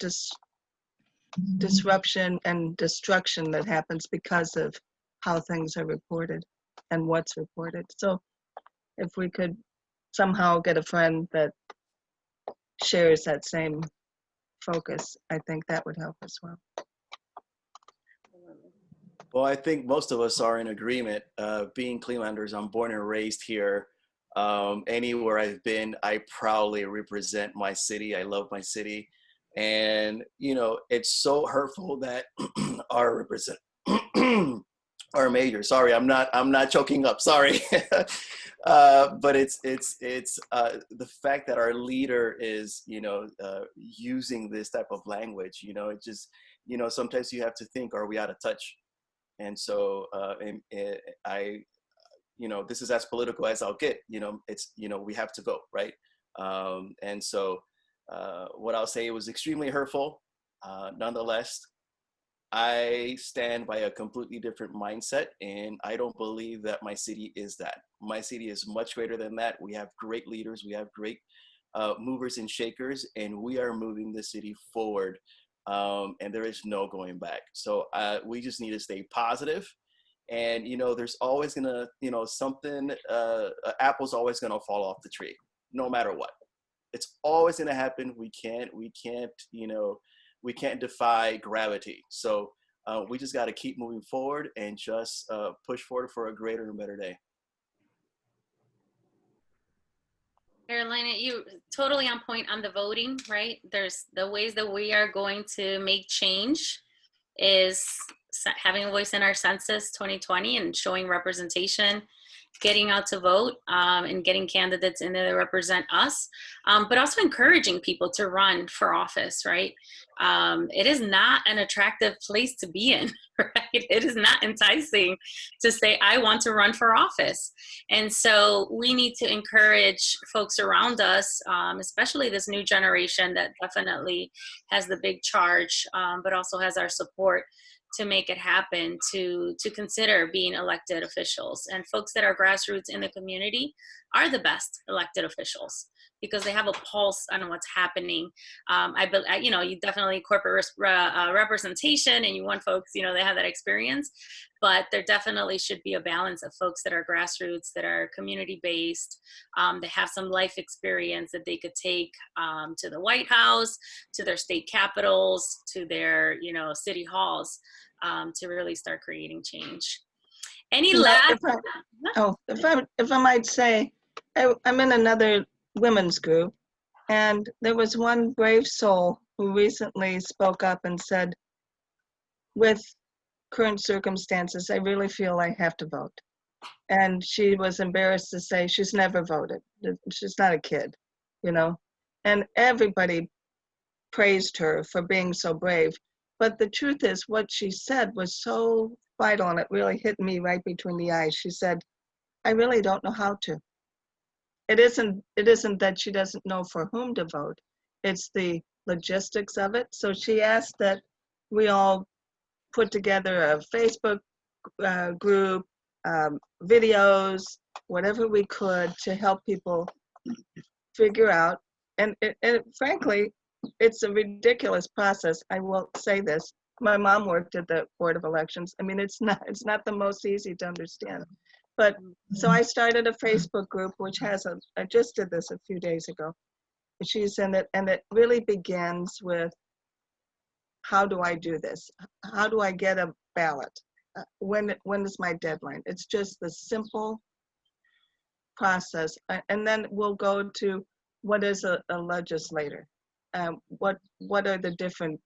disruption and destruction that happens because of how things are reported and what's reported. So if we could somehow get a friend that shares that same focus, I think that would help as well. Well, I think most of us are in agreement. Being Clevelanders, I'm born and raised here. Anywhere I've been, I proudly represent my city. I love my city. And, you know, it's so hurtful that our represent our major. Sorry, I'm not choking up. Sorry. But it's the fact that our leader is, using this type of language, it just, sometimes you have to think, are we out of touch? And so I, this is as political as I'll get. It's, we have to vote, right? And so what I'll say, it was extremely hurtful. Nonetheless, I stand by a completely different mindset, and I don't believe that my city is that. My city is much greater than that. We have great leaders, we have great movers and shakers, and we are moving the city forward. And there is no going back. So we just need to stay positive. And there's always gonna, something. Apple's always gonna fall off the tree, no matter what. It's always gonna happen. We can't, we can't defy gravity. So we just got to keep moving forward and just push forward for a greater and better day. Carolina, you totally on point on the voting, right? There's the ways that we are going to make change is having a voice in our census 2020 and showing representation, getting out to vote, and getting candidates in there that represent us, but also encouraging people to run for office, right? It is not an attractive place to be in, right? It is not enticing to say, I want to run for office. And so we need to encourage folks around us, especially this new generation that definitely has the big charge, but also has our support to make it happen, to consider being elected officials. And folks that are grassroots in the community are the best elected officials because they have a pulse on what's happening. You definitely corporate representation, and you want folks, they have that experience, but there definitely should be a balance of folks that are grassroots, that are community-based, that have some life experience that they could take to the White House, to their state capitals, to their, city halls, to really start creating change. Any last? If I might say, I'm in another women's group, and there was one brave soul who recently spoke up and said, with current circumstances, I really feel I have to vote. And she was embarrassed to say she's never voted. She's not a kid, and everybody praised her for being so brave. But the truth is, what she said was so vital, and it really hit me right between the eyes. She said, I really don't know how to. It isn't that she doesn't know for whom to vote. It's the logistics of it. So she asked that we all put together a Facebook group, videos, whatever we could to help people figure out. And frankly, it's a ridiculous process. I will say this. My mom worked at the Board of Elections. I mean, it's not the most easy to understand. But so I started a Facebook group, which has I just did this a few days ago. She's in it, and it really begins with, how do I do this? How do I get a ballot? When is my deadline? It's just the simple process. And then we'll go to, what is a legislator? What are the different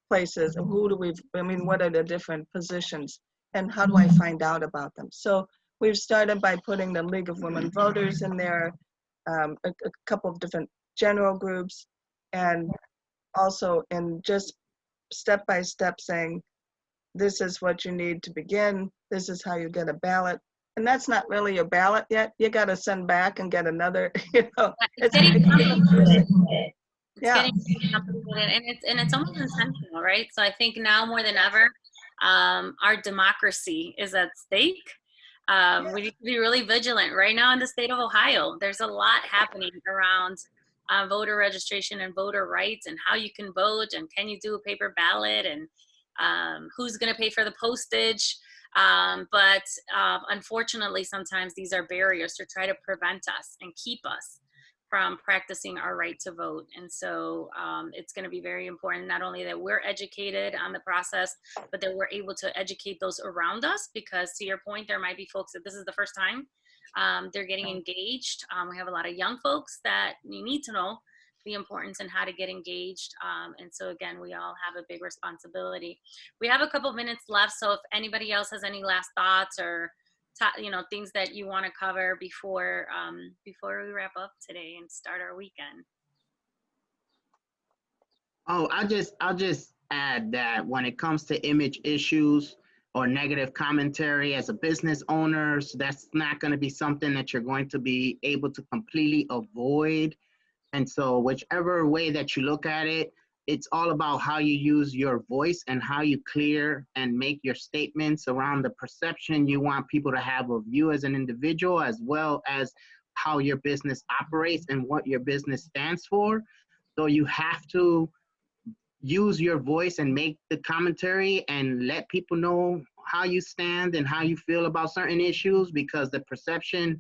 places? What are the different positions? And how do I find out about them? So we've started by putting the League of Women Voters in there, a couple of different general groups, and also in just step by step saying, this is what you need to begin. This is how you get a ballot. And that's not really a ballot yet. You got to send back and get another, It's getting complicated. Yeah. And it's almost intentional, right? So I think now more than ever, our democracy is at stake. We need to be really vigilant. Right now in the state of Ohio, there's a lot happening around voter registration and voter rights, and how you can vote, and can you do a paper ballot, and who's going to pay for the postage. But unfortunately, sometimes these are barriers to try to prevent us and keep us from practicing our right to vote. And so it's going to be very important, not only that we're educated on the process, but that we're able to educate those around us, because to your point, there might be folks that this is the first time they're getting engaged. We have a lot of young folks that you need to know the importance and how to get engaged. And so again, we all have a big responsibility. We have a couple minutes left, so if anybody else has any last thoughts or things that you want to cover before we wrap up today and start our weekend. Oh, I'll just add that when it comes to image issues or negative commentary as a business owner, so that's not going to be something that you're going to be able to completely avoid. And so whichever way that you look at it, it's all about how you use your voice and how you clear and make your statements around the perception you want people to have of you as an individual, as well as how your business operates and what your business stands for. So you have to use your voice and make the commentary and let people know how you stand and how you feel about certain issues, because the perception,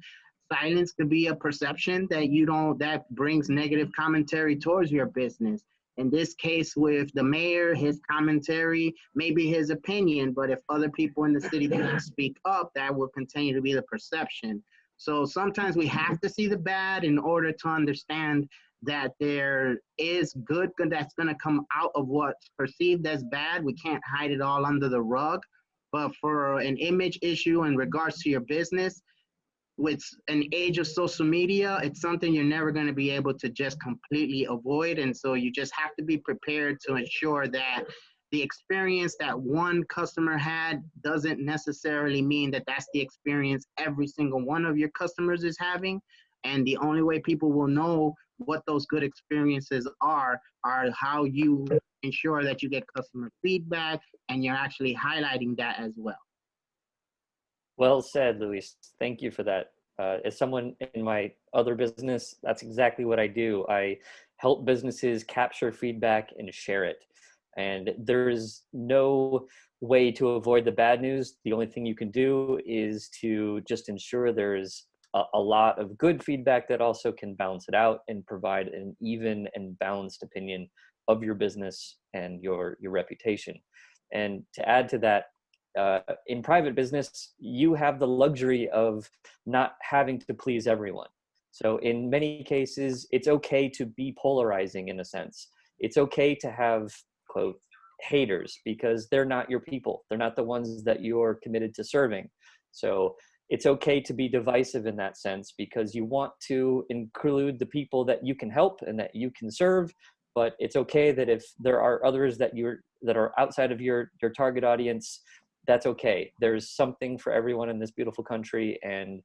silence could be a perception that brings negative commentary towards your business. In this case with the mayor, his commentary may be his opinion, but if other people in the city cannot speak up, that will continue to be the perception. So sometimes we have to see the bad in order to understand that there is good that's going to come out of what's perceived as bad. We can't hide it all under the rug. But for an image issue in regards to your business, with an age of social media, it's something you're never going to be able to just completely avoid. And so you just have to be prepared to ensure that the experience that one customer had doesn't necessarily mean that that's the experience every single one of your customers is having. And the only way people will know what those good experiences are how you ensure that you get customer feedback and you're actually highlighting that as well. Well said, Luis. Thank you for that. As someone in my other business, that's exactly what I do. I help businesses capture feedback and share it. And there's no way to avoid the bad news. The only thing you can do is to just ensure there's a lot of good feedback that also can balance it out and provide an even and balanced opinion of your business and your reputation. And to add to that, in private business, you have the luxury of not having to please everyone. So in many cases, it's okay to be polarizing in a sense. It's okay to have, quote, haters, because they're not your people. They're not the ones that you're committed to serving. So it's okay to be divisive in that sense, because you want to include the people that you can help and that you can serve. But it's okay that if there are others that are outside of your target audience, that's okay. There's something for everyone in this beautiful country, and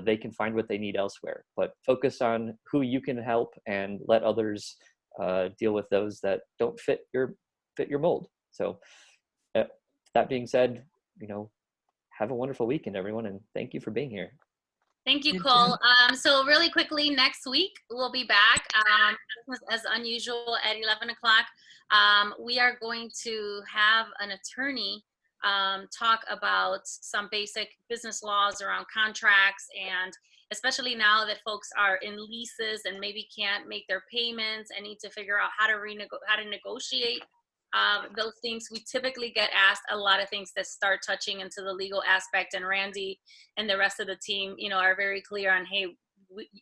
they can find what they need elsewhere. But focus on who you can help and let others deal with those that don't fit your mold. So that being said, have a wonderful weekend, everyone, and thank you for being here. Thank you, Cole. So really quickly, next week we'll be back as unusual at 11 o'clock. We are going to have an attorney talk about some basic business laws around contracts, and especially now that folks are in leases and maybe can't make their payments and need to figure out how to negotiate those things. We typically get asked a lot of things that start touching into the legal aspect, and Randy and the rest of the team, are very clear on, hey,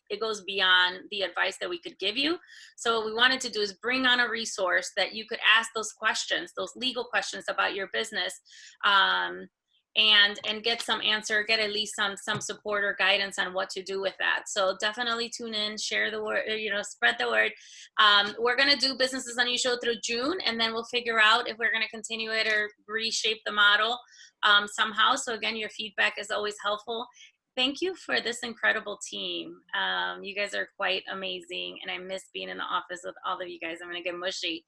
it goes beyond the advice that we could give you. So what we wanted to do is bring on a resource that you could ask those questions, those legal questions about your business, and get some answer, get at least some support or guidance on what to do with that. So definitely tune in, share the word, spread the word. We're going to do Business is Unusual through June, and then we'll figure out if we're going to continue it or reshape the model somehow. So again, your feedback is always helpful. Thank you for this incredible team. You guys are quite amazing, and I miss being in the office with all of you guys. I'm going to get mushy.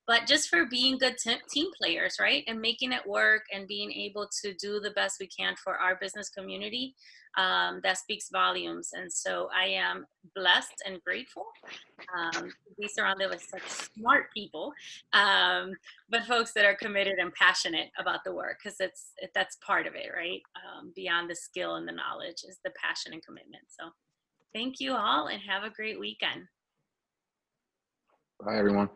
But just for being good team players, right? And making it work and being able to do the best we can for our business community, that speaks volumes. And so I am blessed and grateful to be surrounded with such smart people, but folks that are committed and passionate about the work, because that's part of it, right? Beyond the skill and the knowledge is the passion and commitment. So Thank you all and have a great weekend. Bye, everyone.